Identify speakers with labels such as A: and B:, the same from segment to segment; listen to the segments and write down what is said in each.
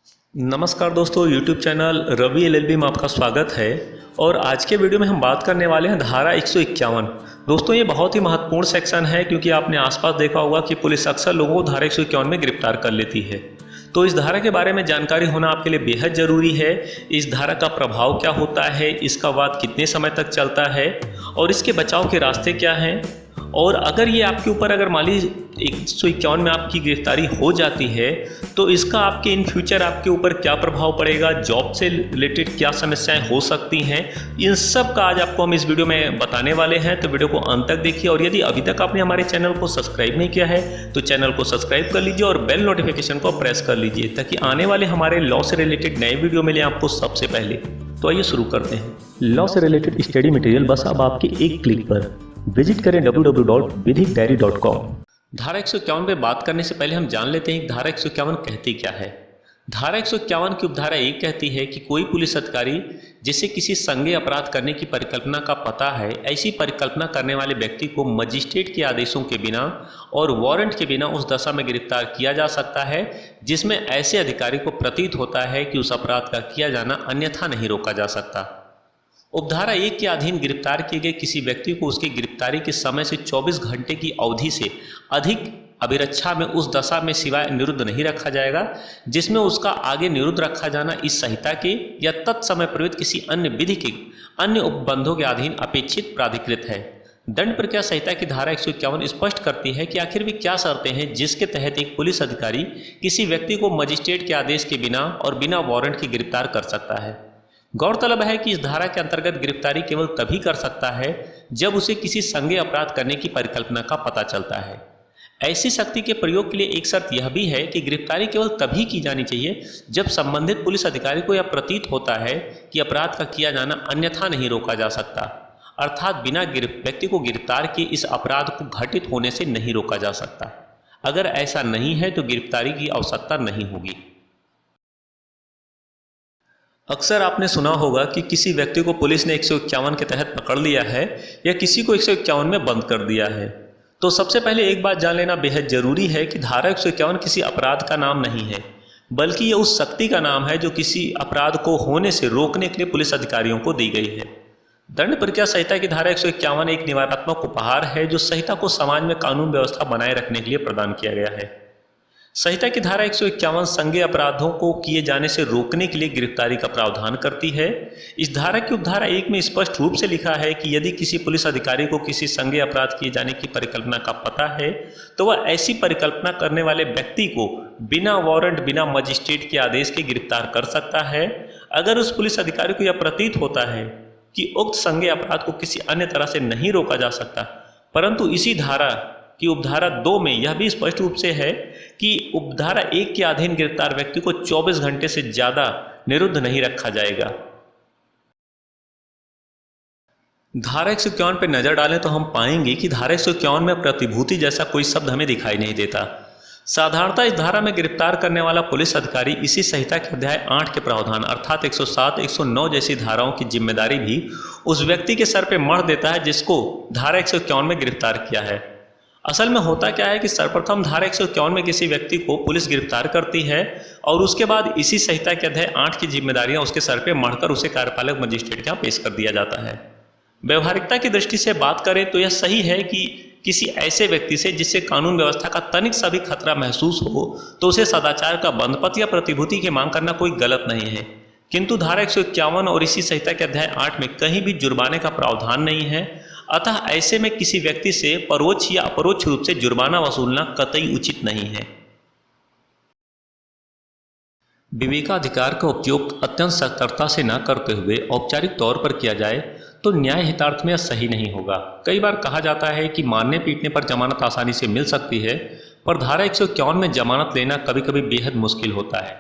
A: नमस्कार दोस्तों, YouTube channel Ravi LLB में आपका स्वागत है। और आज के वीडियो में हम बात करने वाले हैं धारा 151। दोस्तों, ये बहुत ही महत्वपूर्ण सेक्शन है क्योंकि आपने आसपास देखा होगा कि पुलिस अक्सर लोगों को धारा 151 में गिरफ्तार कर लेती है। तो इस धारा के बारे में जानकारी होना आपके लिए बेहद ज़रूरी है। इस धारा का प्रभाव क्या होता है, इसका वाद कितने समय तक चलता है और इसके बचाव के रास्ते क्या हैं। और अगर ये आपके ऊपर अगर मान लीजिए 151 में आपकी गिरफ्तारी हो जाती है तो इसका आपके इन फ्यूचर आपके ऊपर क्या प्रभाव पड़ेगा, जॉब से रिलेटेड क्या समस्याएं हो सकती हैं, इन सब का आज आपको हम इस वीडियो में बताने वाले हैं। तो वीडियो को अंत तक देखिए और यदि अभी तक आपने हमारे चैनल को सब्सक्राइब नहीं किया है तो चैनल को सब्सक्राइब कर लीजिए और बेल नोटिफिकेशन को प्रेस कर लीजिए ताकि आने वाले हमारे लॉ से रिलेटेड नए वीडियो मिले आपको सबसे पहले। तो आइए शुरू करते हैं। लॉ से रिलेटेड स्टडी मटेरियल बस अब आपके एक क्लिक पर विजिट करें www.vidikdiary.com। धारा 151 पे बात करने से पहले हम जान लेते हैं कि धारा 151 कहती क्या है। धारा 151 की उपधारा 1 कहती है कि कोई पुलिस अधिकारी जिसे किसी संज्ञेय अपराध करने की परिकल्पना का पता है, ऐसी परिकल्पना करने वाले व्यक्ति को मजिस्ट्रेट के आदेशों के बिना और वारंट के बिना उस दशा में गिरफ्तार किया जा सकता है जिसमें ऐसे अधिकारी को प्रतीत होता है कि उस अपराध का किया जाना अन्यथा नहीं रोका जा सकता। उपधारा 1 के अधीन गिरफ्तार किए गए किसी व्यक्ति को उसकी गिरफ्तारी के समय से 24 घंटे की अवधि से अधिक अभिरक्षा में उस दशा में सिवाय निरुद्ध नहीं रखा जाएगा जिसमें उसका आगे निरुद्ध रखा जाना इस संहिता के या तत्समय प्रयुक्त किसी अन्य विधि के अन्य उपबंधों के अधीन अपेक्षित प्राधिकृत है। दंड प्रक्रिया संहिता की धारा 151 स्पष्ट करती है कि आखिर भी क्या शर्तें हैं जिसके तहत एक पुलिस अधिकारी किसी व्यक्ति को मजिस्ट्रेट के आदेश के बिना और बिना वारंट के गिरफ्तार कर सकता है। गौरतलब है कि इस धारा के अंतर्गत गिरफ्तारी केवल तभी कर सकता है जब उसे किसी संज्ञेय अपराध करने की परिकल्पना का पता चलता है। ऐसी शक्ति के प्रयोग के लिए एक शर्त यह भी है कि गिरफ्तारी केवल तभी की जानी चाहिए जब संबंधित पुलिस अधिकारी को यह प्रतीत होता है कि अपराध का किया जाना अन्यथा नहीं रोका जा सकता, अर्थात बिना व्यक्ति को गिरफ्तार किए इस अपराध को घटित होने से नहीं रोका जा सकता। अगर ऐसा नहीं है तो गिरफ्तारी की आवश्यकता नहीं होगी। अक्सर आपने सुना होगा कि किसी व्यक्ति को पुलिस ने 151 के तहत पकड़ लिया है या किसी को 151 में बंद कर दिया है। तो सबसे पहले एक बात जान लेना बेहद ज़रूरी है कि धारा 151 किसी अपराध का नाम नहीं है, बल्कि ये उस शक्ति का नाम है जो किसी अपराध को होने से रोकने के लिए पुलिस अधिकारियों को दी गई है। दंड प्रक्रिया संहिता की धारा 151 एक निवारणात्मक उपहार है जो संहिता को समाज में कानून व्यवस्था बनाए रखने के लिए प्रदान किया गया है। संहिता की धारा 151 संज्ञेय अपराधों को किए जाने से रोकने के लिए गिरफ्तारी का प्रावधान करती है। इस धारा की उपधारा 1 में स्पष्ट रूप से लिखा है कि यदि किसी पुलिस अधिकारी को किसी संज्ञेय अपराध किए जाने की परिकल्पना का पता है तो वह ऐसी परिकल्पना करने वाले व्यक्ति को बिना वारंट बिना मजिस्ट्रेट के आदेश के गिरफ्तार कर सकता है अगर उस पुलिस अधिकारी को यह प्रतीत होता है कि उक्त संज्ञेय अपराध को किसी अन्य तरह से नहीं रोका जा सकता। परंतु इसी धारा कि उपधारा 2 में यह भी स्पष्ट रूप से है कि उपधारा 1 के अधीन गिरफ्तार व्यक्ति को 24 घंटे से ज्यादा निरुद्ध नहीं रखा जाएगा। धारा 151 पर नजर डालें तो हम पाएंगे कि धारा 151 में प्रतिभूति जैसा कोई शब्द हमें दिखाई नहीं देता। साधारणतः इस धारा में गिरफ्तार करने वाला पुलिस अधिकारी इसी संहिता के अध्याय 8 के प्रावधान अर्थात 107, 109 जैसी धाराओं की जिम्मेदारी भी उस व्यक्ति के सर पर मढ़ देता है जिसको धारा 151 में गिरफ्तार किया है। असल में होता क्या है कि सर्वप्रथम धारा 151 में किसी व्यक्ति को पुलिस गिरफ्तार करती है और उसके बाद इसी संहिता के अध्याय 8 की जिम्मेदारियां उसके सर पे मढ़कर उसे कार्यपालक मजिस्ट्रेट के यहाँ पेश कर दिया जाता है। व्यवहारिकता की दृष्टि से बात करें तो यह सही है कि किसी ऐसे व्यक्ति से जिससे कानून व्यवस्था का तनिक सा भी खतरा महसूस हो तो उसे सदाचार का बंधपत्र या प्रतिभूति की मांग करना कोई गलत नहीं है। किंतु धारा 151 और इसी संहिता के अध्याय 8 में कहीं भी जुर्माने का प्रावधान नहीं है, अतः ऐसे में किसी व्यक्ति से परोक्ष या अपरोक्ष रूप से जुर्माना वसूलना कतई उचित नहीं है। विवेकाधिकार का उपयोग अत्यंत सतर्कता से न करते हुए औपचारिक तौर पर किया जाए तो न्याय हितार्थ में सही नहीं होगा। कई बार कहा जाता है कि मारने पीटने पर जमानत आसानी से मिल सकती है, पर धारा 151 में जमानत लेना कभी कभी बेहद मुश्किल होता है।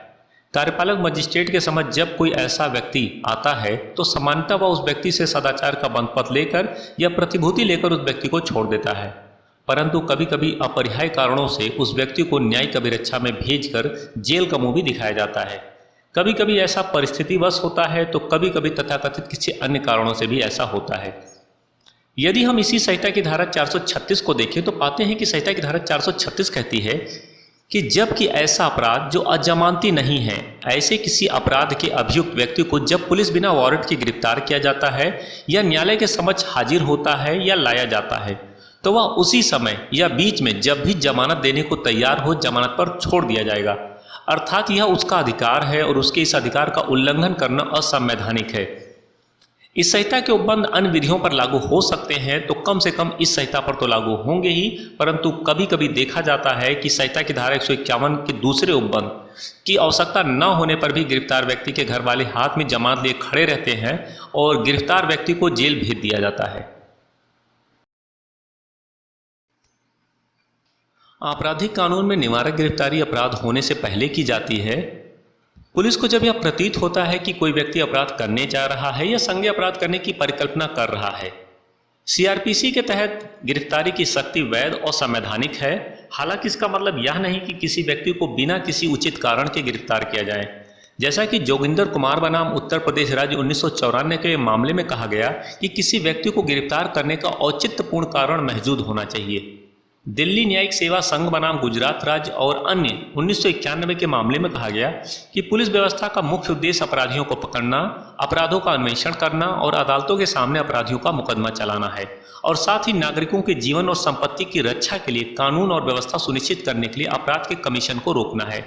A: कार्यपालक मजिस्ट्रेट के समझ जब कोई ऐसा व्यक्ति आता है तो सामान्यतः वह उस व्यक्ति से सदाचार का बंधपत्र लेकर या प्रतिभूति लेकर उस व्यक्ति को छोड़ देता है, परंतु कभी कभी अपरिहार्य कारणों से उस व्यक्ति को न्यायिक अभिरक्षा में भेजकर जेल का मुंह भी दिखाया जाता है। कभी कभी ऐसा परिस्थितिवश होता है तो कभी कभी तथाकथित किसी अन्य कारणों से भी ऐसा होता है। यदि हम इसी संहिता की धारा 436 को देखें तो पाते हैं कि संहिता की धारा 436 कहती है कि जबकि ऐसा अपराध जो अजमानती नहीं है ऐसे किसी अपराध के अभियुक्त व्यक्ति को जब पुलिस बिना वारंट के गिरफ्तार किया जाता है या न्यायालय के समक्ष हाजिर होता है या लाया जाता है, तो वह उसी समय या बीच में जब भी जमानत देने को तैयार हो जमानत पर छोड़ दिया जाएगा। अर्थात यह उसका अधिकार है और उसके इस अधिकार का उल्लंघन करना असंवैधानिक है। इस संहिता के उपबंध अन्य विधियों पर लागू हो सकते हैं, तो कम से कम इस संहिता पर तो लागू होंगे ही, परंतु कभी कभी देखा जाता है कि संहिता की धारा 151 के दूसरे उपबंध की आवश्यकता न होने पर भी गिरफ्तार व्यक्ति के घर वाले हाथ में जमानत लिए खड़े रहते हैं और गिरफ्तार व्यक्ति को जेल भेज दिया जाता है। आपराधिक कानून में निवारक गिरफ्तारी अपराध होने से पहले की जाती है। पुलिस को जब यह प्रतीत होता है कि कोई व्यक्ति अपराध करने जा रहा है या संज्ञेय अपराध करने की परिकल्पना कर रहा है। सीआरपीसी के तहत गिरफ्तारी की शक्ति वैध और संवैधानिक है। हालांकि इसका मतलब यह नहीं कि किसी व्यक्ति को बिना किसी उचित कारण के गिरफ्तार किया जाए। जैसा कि जोगिंदर कुमार बनाम उत्तर प्रदेश राज्य 1994 के मामले में कहा गया कि किसी व्यक्ति को गिरफ्तार करने का औचित्यपूर्ण कारण मौजूद होना चाहिए। दिल्ली न्यायिक सेवा संघ बनाम गुजरात राज्य और अन्य 1991 के मामले में कहा गया कि पुलिस व्यवस्था का मुख्य उद्देश्य अपराधियों को पकड़ना, अपराधों का अन्वेषण करना और अदालतों के सामने अपराधियों का मुकदमा चलाना है, और साथ ही नागरिकों के जीवन और संपत्ति की रक्षा के लिए कानून और व्यवस्था सुनिश्चित करने के लिए अपराध के कमीशन को रोकना है।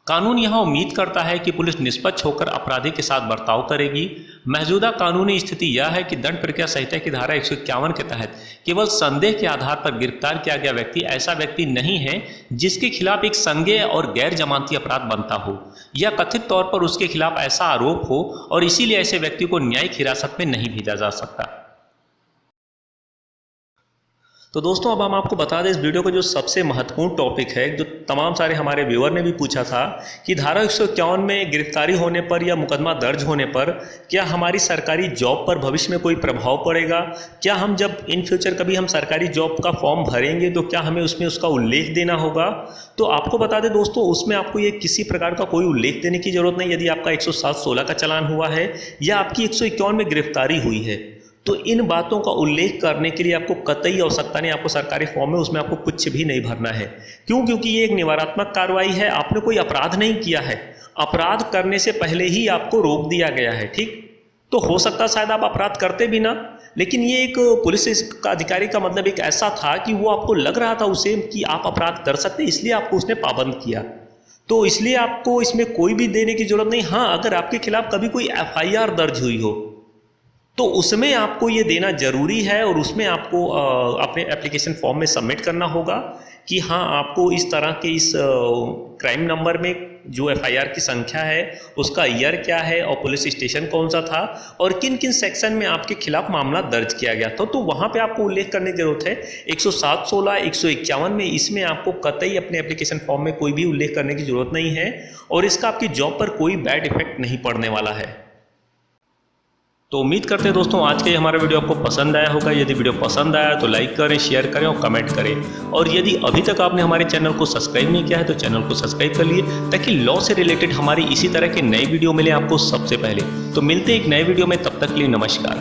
A: कानून यह उम्मीद करता है कि पुलिस निष्पक्ष होकर अपराधी के साथ बर्ताव करेगी। मौजूदा कानूनी स्थिति यह है कि दंड प्रक्रिया संहिता की धारा 151 के तहत केवल संदेह के आधार पर गिरफ्तार किया गया व्यक्ति ऐसा व्यक्ति नहीं है जिसके खिलाफ एक संज्ञेय और गैर जमानती अपराध बनता हो या कथित तौर पर उसके खिलाफ ऐसा आरोप हो, और इसीलिए ऐसे व्यक्ति को न्यायिक हिरासत में नहीं भेजा जा सकता। तो दोस्तों, अब हम आपको बता दें इस वीडियो का जो सबसे महत्वपूर्ण टॉपिक है, जो तमाम सारे हमारे व्यूअर ने भी पूछा था कि धारा 151 में गिरफ्तारी होने पर या मुकदमा दर्ज होने पर क्या हमारी सरकारी जॉब पर भविष्य में कोई प्रभाव पड़ेगा? क्या हम जब इन फ्यूचर कभी हम सरकारी जॉब का फॉर्म भरेंगे तो क्या हमें उसमें उसका उल्लेख देना होगा? तो आपको बता दें दोस्तों, उसमें आपको ये किसी प्रकार का कोई उल्लेख देने की जरूरत नहीं। यदि आपका 107/16 का चालान हुआ है या आपकी 151 में गिरफ्तारी हुई है, तो इन बातों का उल्लेख करने के लिए आपको कतई आवश्यकता नहीं। आपको सरकारी फॉर्म में उसमें आपको कुछ भी नहीं भरना है। क्यों? क्योंकि ये एक निवारणात्मक कार्रवाई है। आपने कोई अपराध नहीं किया है, अपराध करने से पहले ही आपको रोक दिया गया है। ठीक, तो हो सकता शायद आप अपराध करते भी ना, लेकिन ये एक पुलिस का अधिकारी का मतलब एक ऐसा था कि वो आपको लग रहा था उसे कि आप अपराध कर सकते, इसलिए आपको उसने पाबंद किया। तो इसलिए आपको इसमें कोई भी देने की जरूरत नहीं। हाँ, अगर आपके खिलाफ कभी कोई FIR दर्ज हुई हो तो उसमें आपको ये देना जरूरी है, और उसमें आपको अपने एप्लीकेशन फॉर्म में सबमिट करना होगा कि हाँ, आपको इस तरह के इस क्राइम नंबर में जो FIR की संख्या है उसका ईयर क्या है और पुलिस स्टेशन कौन सा था और किन किन सेक्शन में आपके खिलाफ मामला दर्ज किया गया था। तो वहाँ पे आपको उल्लेख करने की जरूरत है। 107/16, 151 में इसमें आपको कतई अपने एप्लीकेशन फॉर्म में कोई भी उल्लेख करने की जरूरत नहीं है, और इसका आपकी जॉब पर कोई बैड इफेक्ट नहीं पड़ने वाला है। तो उम्मीद करते हैं दोस्तों आज का ये हमारा वीडियो आपको पसंद आया होगा। यदि वीडियो पसंद आया तो लाइक करें, शेयर करें और कमेंट करें। और यदि अभी तक आपने हमारे चैनल को सब्सक्राइब नहीं किया है तो चैनल को सब्सक्राइब कर लिए, ताकि लॉ से रिलेटेड हमारी इसी तरह के नए वीडियो मिले आपको सबसे पहले। तो मिलते हैं एक नए वीडियो में, तब तक के लिए नमस्कार।